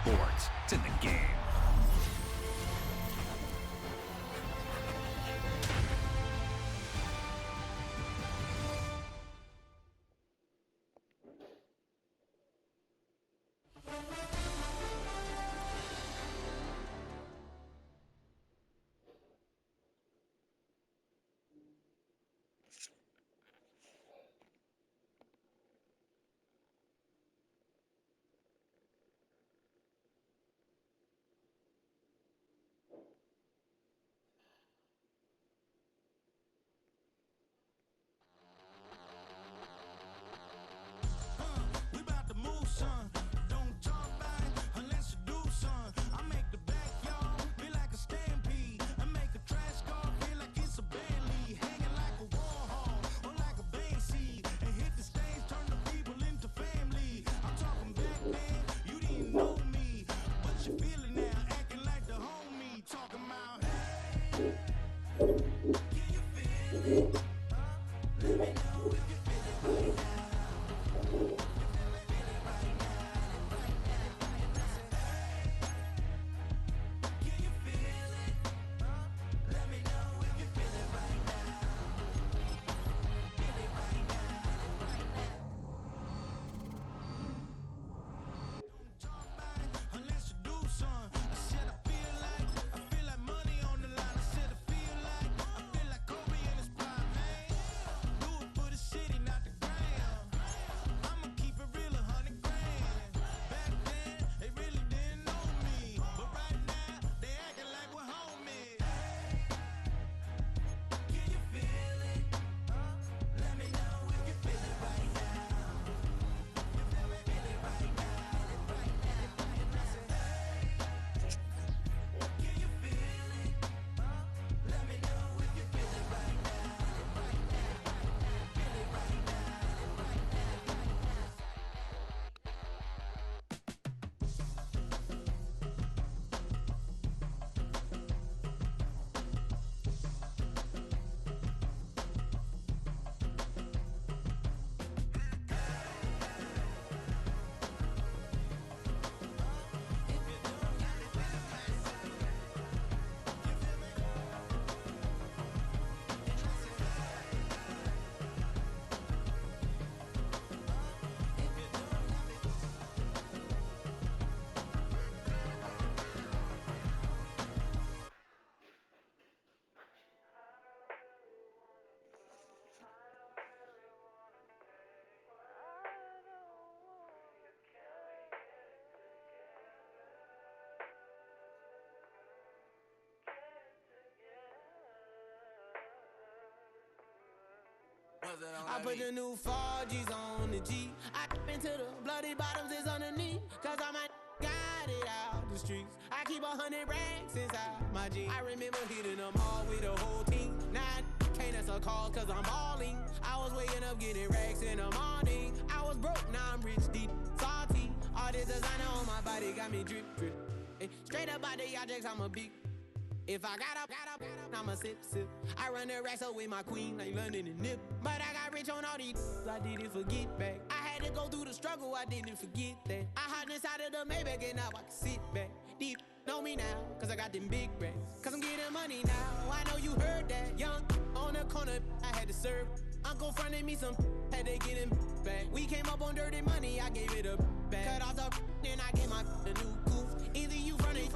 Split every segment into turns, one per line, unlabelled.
sports. It's in the game.
I put the new 4Gs on the G. I into the bloody bottoms is underneath. Cause I might got it out the streets. I keep 100 racks inside my jeans. I remember hitting them all with the whole team. Now I can't answer calls cause I'm balling. I was waking up getting racks in the morning. I was broke, now I'm rich, deep, salty. All this designer on my body got me drip, drip. Straight up out the objects, I'm a big. If I got up, I'ma sip. I run the racks up with my queen like London and Nip. But I got rich on all these, I didn't forget back. I had to go through the struggle, I didn't forget that. I hopped inside of the Maybach and now I can sit back. Deep know me now, cause I got them big racks. Cause I'm getting money now, I know you heard that. Young, on the corner, I had to serve. Uncle fronted me some, had to get him back. We came up on dirty money, I gave it a back. Cut off the, then I gave my a new goof. Either you fronted.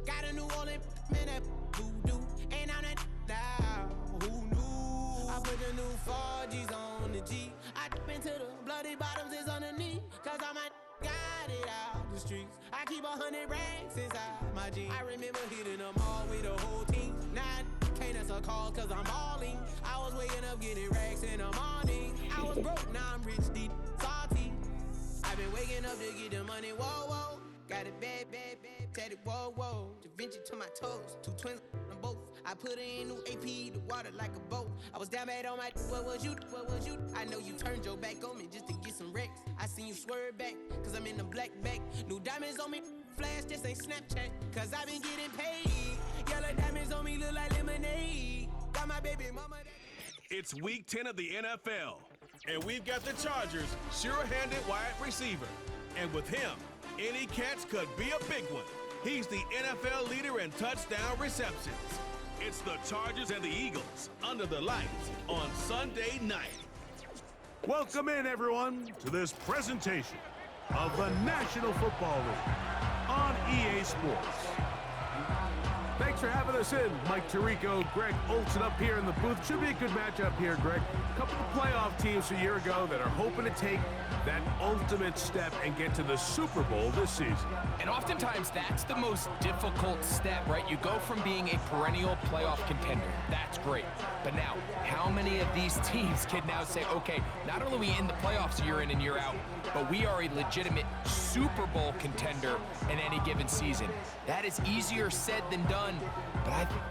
Got a New Orleans, man, that voodoo. And I'm that now, who knew? I put the new 4Gs on the G. I dip into the bloody bottoms is underneath. Cause I might got it out the streets. I keep 100 racks inside my jeans. I remember hitting them all with the whole team. Now I can't answer calls cause I'm balling. I was waking up getting racks in the morning. I was broke, now I'm rich, deep, salty. I've been waking up to get the money, whoa, whoa. Got it bad, tatted, whoa, whoa. Da Vinci to my toes, 2 twins on both. I put in new AP, the water like a boat. I was down bad on my, what was you? I know you turned your back on me just to get some wrecks. I seen you swerve back, cause I'm in the black back. New diamonds on me, flash, this ain't Snapchat. Cause I been getting paid. Yellow diamonds on me look like lemonade. Got my baby mama.
It's week 10 of the NFL, and we've got the Chargers' sure-handed wide receiver. And with him, Any catch could be a big one. He's the NFL leader in touchdown receptions. It's the Chargers and the Eagles under the lights on Sunday night.
Welcome in, everyone, to this presentation of the National Football League on EA Sports. Thanks for having us in. Mike Tirico, Greg Olson up here in the booth. Should be a good matchup here, Greg. A couple of playoff teams a year ago that are hoping to take that ultimate step and get to the Super Bowl this season.
And oftentimes that's the most difficult step, right? You go from being a perennial playoff contender. That's great. But now, how many of these teams can now say, okay, not only are we in the playoffs year in and year out, but we are a legitimate Super Bowl contender in any given season? That is easier said than done, but I think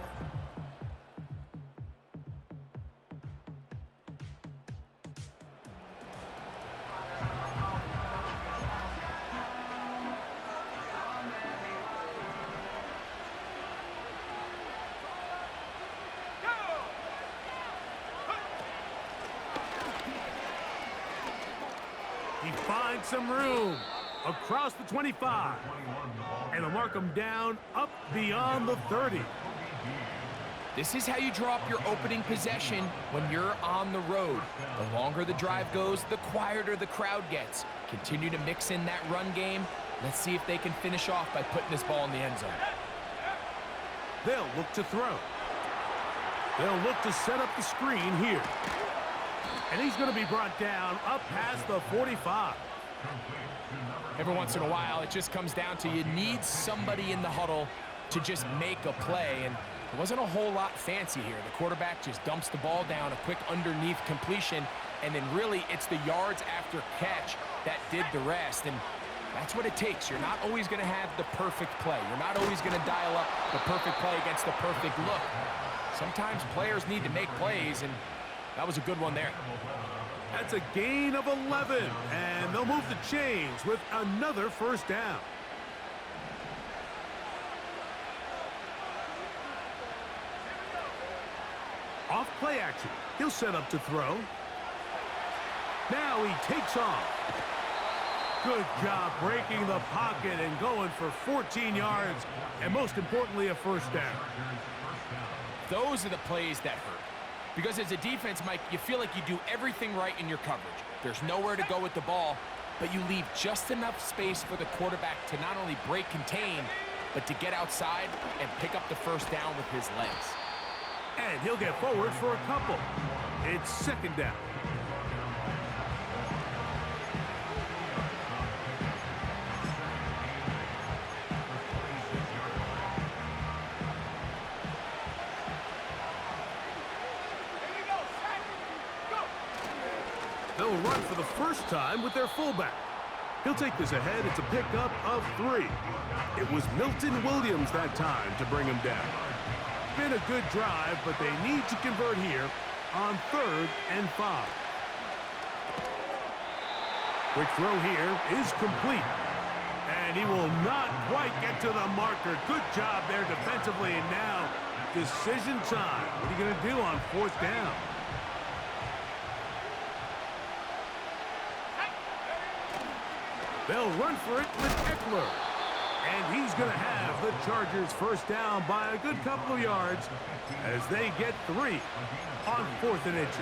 he finds some room across the 25, and they'll mark him down up beyond the 30.
this is how you drop your opening possession when you're on the road. The longer the drive goes, the quieter the crowd gets. Continue to mix in that run game. Let's see if they can finish off by putting this ball in the end zone.
They'll look to throw. They'll look to set up the screen here. And he's going to be brought down up past the 45.
Every once in a while, it just comes down to you need somebody in the huddle to just make a play, and there wasn't a whole lot fancy here. The quarterback just dumps the ball down, a quick underneath completion, and then really it's the yards after catch that did the rest, and that's what it takes. You're not always going to have the perfect play. You're not always going to dial up the perfect play against the perfect look. Sometimes players need to make plays, and that was a good one there.
That's a gain of 11, and they'll move the chains with another first down. Off play action. He'll set up to throw. Now he takes off. Good job breaking the pocket and going for 14 yards, and most importantly, a first down.
Those are the plays that hurt. Because as a defense, Mike, you feel like you do everything right in your coverage. There's nowhere to go with the ball, but you leave just enough space for the quarterback to not only break contain, but to get outside and pick up the first down with his legs.
And he'll get forward for a couple. It's second down. They'll run for the first time with their fullback. He'll take this ahead. It's a pickup of 3. It was Milton Williams that time to bring him down. Been a good drive, but they need to convert here on 3rd and 5. Quick throw here is complete. And he will not quite get to the marker. Good job there defensively, and now decision time. What are you going to do on 4th down? They'll run for it with Eckler. And he's going to have the Chargers first down by a good couple of yards as they get 3 on 4th and inches.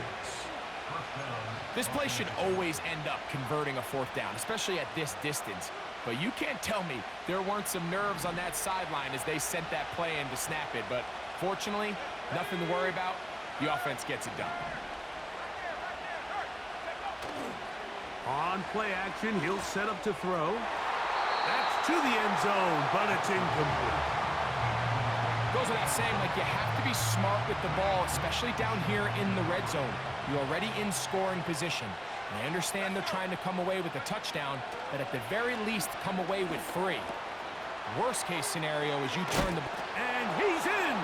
This play should always end up converting a 4th down, especially at this distance. But you can't tell me there weren't some nerves on that sideline as they sent that play in to snap it. But fortunately, nothing to worry about. The offense gets it done.
On play action, he'll set up to throw. That's to the end zone, but it's incomplete.
Goes without saying, like, you have to be smart with the ball, especially down here in the red zone. You're already in scoring position. And I understand they're trying to come away with a touchdown, but at the very least, come away with 3. Worst case scenario is you turn the...
And he's in!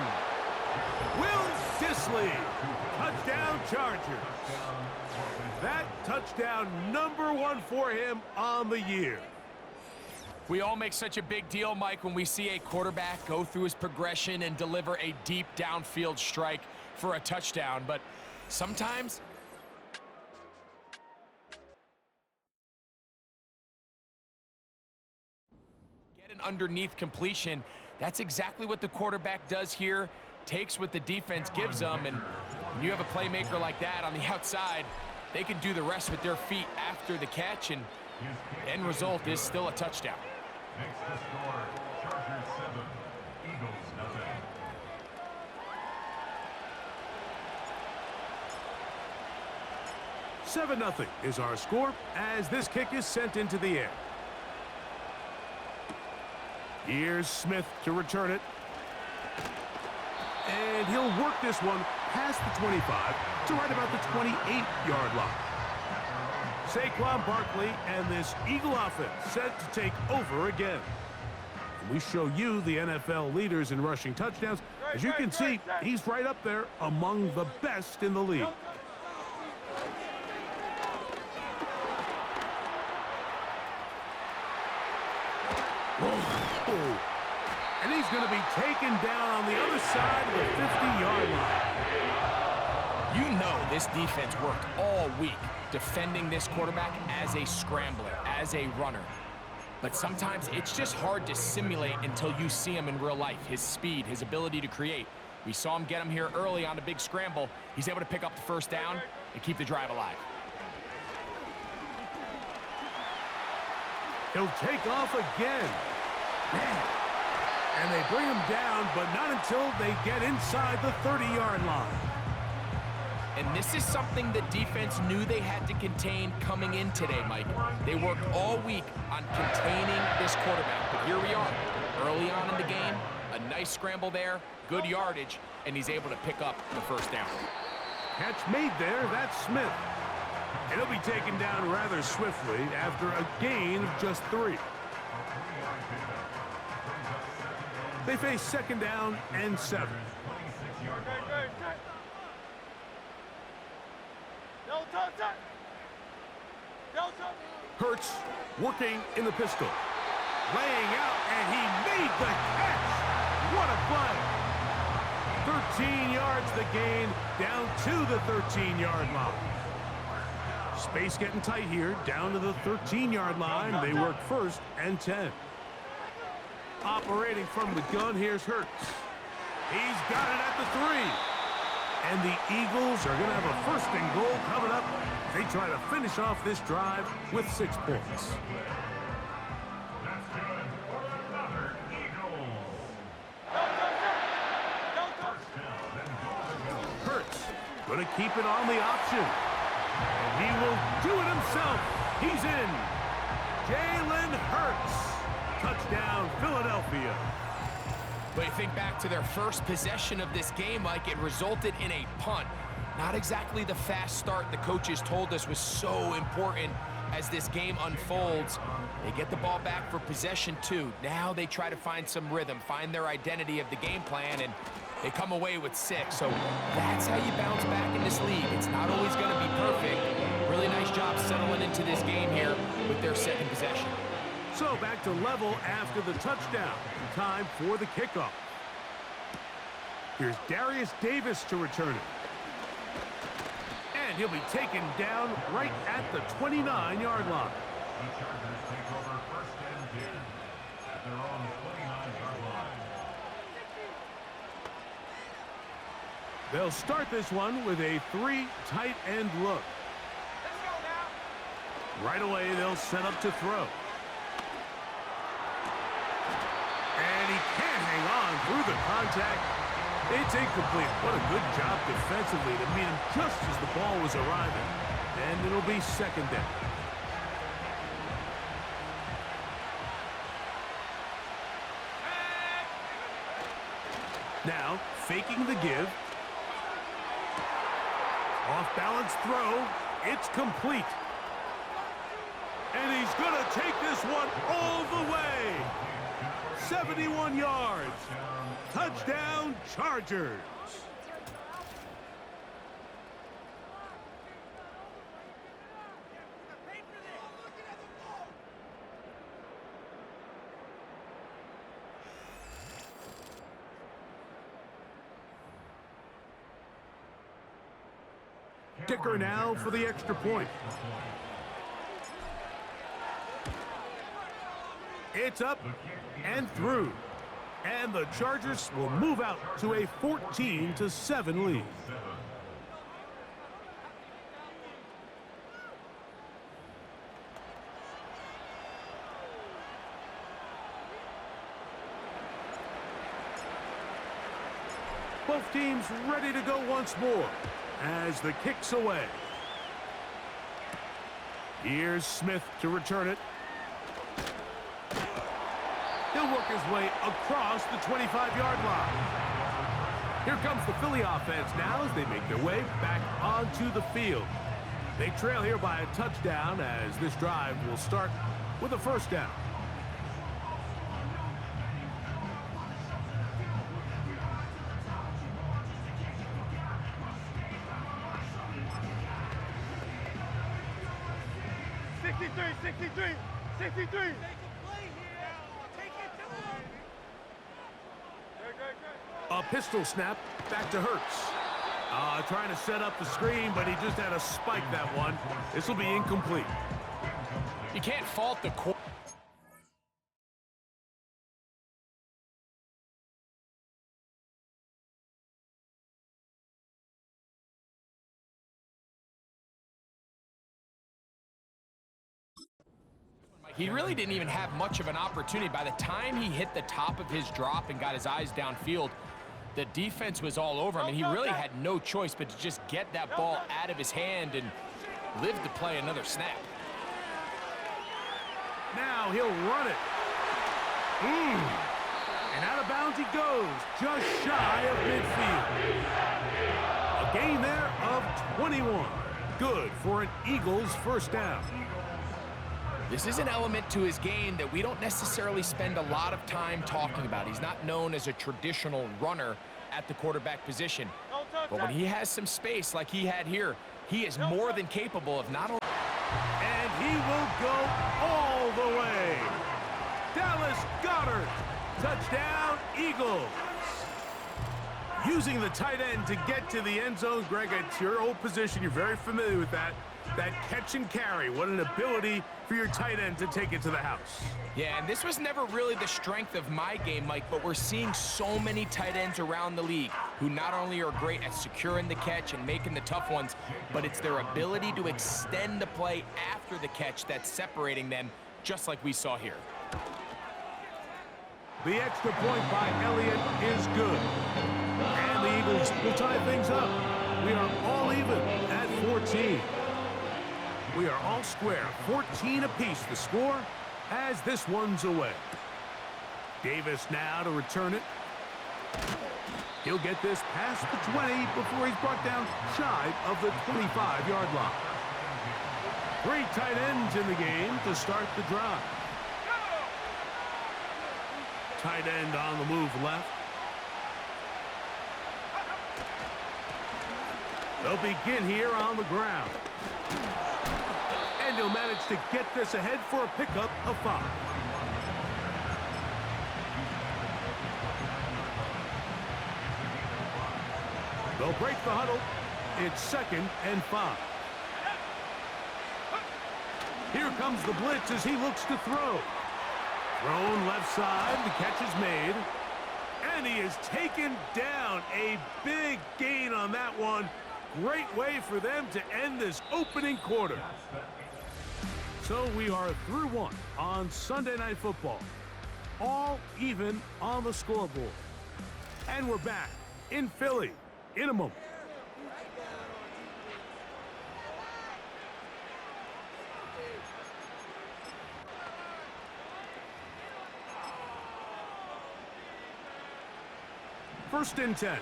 Will Dissly, touchdown Chargers. That touchdown number 1 for him on the year.
We all make such a big deal, Mike, when we see a quarterback go through his progression and deliver a deep downfield strike for a touchdown, but sometimes underneath completion. That's exactly what the quarterback does here, takes what the defense gives them, and when you have a playmaker like that on the outside, they can do the rest with their feet after the catch, and the end result is still a touchdown.
Next to score, Chargers 7, Eagles nothing.
"7-0 is our score as this kick is sent into the air. Here's Smith to return it. And he'll work this one past the 25 to right about the 28-yard line. Saquon Barkley and this Eagle offense set to take over again. And we show you the NFL leaders in rushing touchdowns. As you can see, he's right up there among the best in the league. Whoa. And he's going to be taken down on the other side of the 50-yard line.
You know this defense worked all week defending this quarterback as a scrambler, as a runner. But sometimes it's just hard to simulate until you see him in real life, his speed, his ability to create. We saw him get him here early on a big scramble. He's able to pick up the first down and keep the drive alive.
He'll take off again. Man. And they bring him down, but not until they get inside the 30-yard line.
And this is something the defense knew they had to contain coming in today, Mike. They worked all week on containing this quarterback. But here we are, early on in the game, a nice scramble there, good yardage, and he's able to pick up the first down.
Catch made there, that's Smith. And he'll be taken down rather swiftly after a gain of just 3. They face 2nd down and 7. Hurts working in the pistol. Laying out, and he made the catch. What a play. 13 yards the gain, down to the 13-yard line. Space getting tight here, down to the 13-yard line. They work 1st and 10. Operating from the gun, here's Hurts. He's got it at the 3. And the Eagles are going to have a 1st and goal coming up. They try to finish off this drive with 6 points.
That's good for another Eagles.
Hurts going to keep it on the option. And he will do it himself. He's in. Jalen Hurts. Touchdown, Philadelphia.
But you think back to their first possession of this game, Mike, it resulted in a punt. Not exactly the fast start the coaches told us was so important as this game unfolds. They get the ball back for possession 2. Now they try to find some rhythm, find their identity of the game plan, and they come away with 6. So that's how you bounce back in this league. It's not always going to be perfect. Really nice job settling into this game here with their 2nd possession.
So back to level after the touchdown. Time for the kickoff. Here's Darius Davis to return it. And he'll be taken down right at the 29-yard line.
The Chargers take over 1st and 10 at their own 29-yard line.
They'll start this one with a 3 tight end look. Right away, they'll set up to throw. And he can't hang on through the contact. It's incomplete. What a good job defensively to meet him just as the ball was arriving. Then it'll be 2nd down. Now, faking the give. Off-balance throw. It's complete. And he's going to take this one all the way. 71 yards. Touchdown, Chargers. Kicker now for the extra point. It's up and through. And the Chargers will move out to a 14-7 lead. Both teams ready to go once more as the kick's away. Here's Smith to return it. He'll work his way across the 25-yard line. Here comes the Philly offense now as they make their way back onto the field. They trail here by a touchdown as this drive will start with a first down. A pistol snap back to Hurts. Trying to set up the screen, but he just had to spike that one. This will be incomplete.
You can't fault the quarterback. He really didn't even have much of an opportunity. By the time he hit the top of his drop and got his eyes downfield, the defense was all over him, and he really had no choice but to just get that ball out of his hand and live to play another snap.
Now he'll run it. And out of bounds he goes, just shy of midfield. A gain there of 21. Good for an Eagles first down.
This is an element to his game that we don't necessarily spend a lot of time talking about. He's not known as a traditional runner at the quarterback position. But when he has some space like he had here, he is more than capable of not only...
And he will go all the way. Dallas Goedert, touchdown Eagles. Using the tight end to get to the end zone, Greg, it's your old position. You're very familiar with that. That catch and carry, what an ability for your tight end to take it to the house.
Yeah, and this was never really the strength of my game, Mike, but we're seeing so many tight ends around the league who not only are great at securing the catch and making the tough ones, but it's their ability to extend the play after the catch that's separating them, just like we saw here.
The extra point by Elliott is good. And the Eagles will tie things up. We are all even at 14. We are all square, 14 apiece the score as this one's away. Davis now to return it. He'll get this past the 20 before he's brought down shy of the 25-yard line. 3 tight ends in the game to start the drive. Tight end on the move left. They'll begin here on the ground. And he'll manage to get this ahead for a pickup of 5. They'll break the huddle. It's 2nd and 5. Here comes the blitz as he looks to throw. Thrown left side, the catch is made. And he is taken down. A big gain on that one. Great way for them to end this opening quarter. So we are through one on Sunday Night Football. All even on the scoreboard. And we're back in Philly in a moment. First and 10.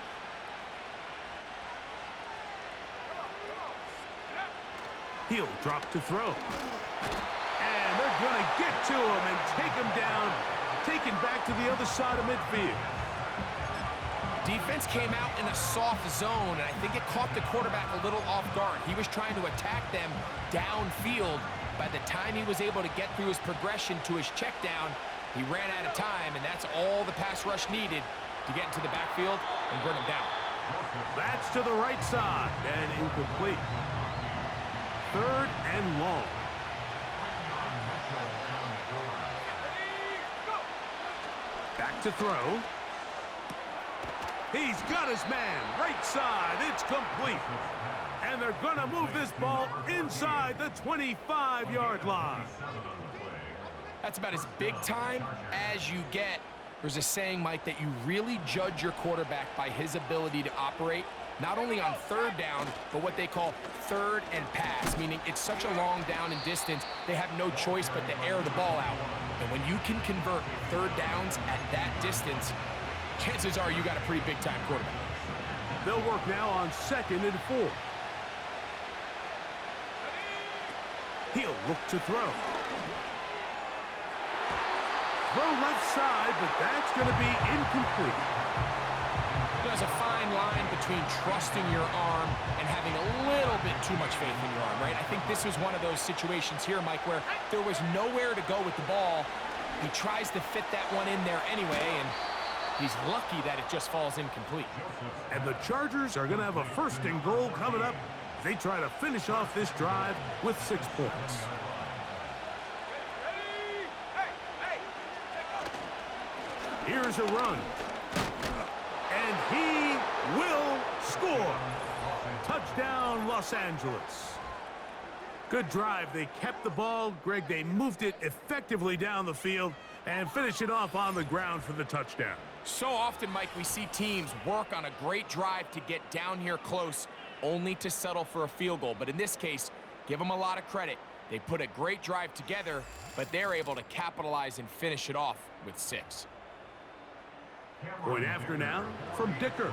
He'll drop to throw. And they're going to get to him and take him down, taken back to the other side of midfield.
Defense came out in a soft zone, and I think it caught the quarterback a little off guard. He was trying to attack them downfield. By the time he was able to get through his progression to his check down, he ran out of time, and that's all the pass rush needed to get into the backfield and bring him down.
That's to the right side and incomplete. 3rd and long. Back to throw. He's got his man. Right side. It's complete. And they're going to move this ball inside the 25-yard line.
That's about as big time as you get. There's a saying, Mike, that you really judge your quarterback by his ability to operate not only on third down, but what they call third and pass, meaning it's such a long down and distance, they have no choice but to air the ball out. And when you can convert third downs at that distance, chances are you got a pretty big-time quarterback.
They'll work now on 2nd and 4. He'll look to throw. Throw left side, but that's going to be incomplete.
There's a fine line between trusting your arm and having a little bit too much faith in your arm, right? I think this was one of those situations here, Mike, where there was nowhere to go with the ball. He tries to fit that one in there anyway, and he's lucky that it just falls incomplete.
And the Chargers are going to have a 1st and goal coming up. They try to finish off this drive with 6 points. Here's a run. And he will score. Touchdown, Los Angeles. Good drive. They kept the ball. Greg, they moved it effectively down the field and finish it off on the ground for the touchdown.
So often, Mike, we see teams work on a great drive to get down here close, only to settle for a field goal. But in this case, give them a lot of credit. They put a great drive together, but they're able to capitalize and finish it off with 6.
Point after now from Dicker.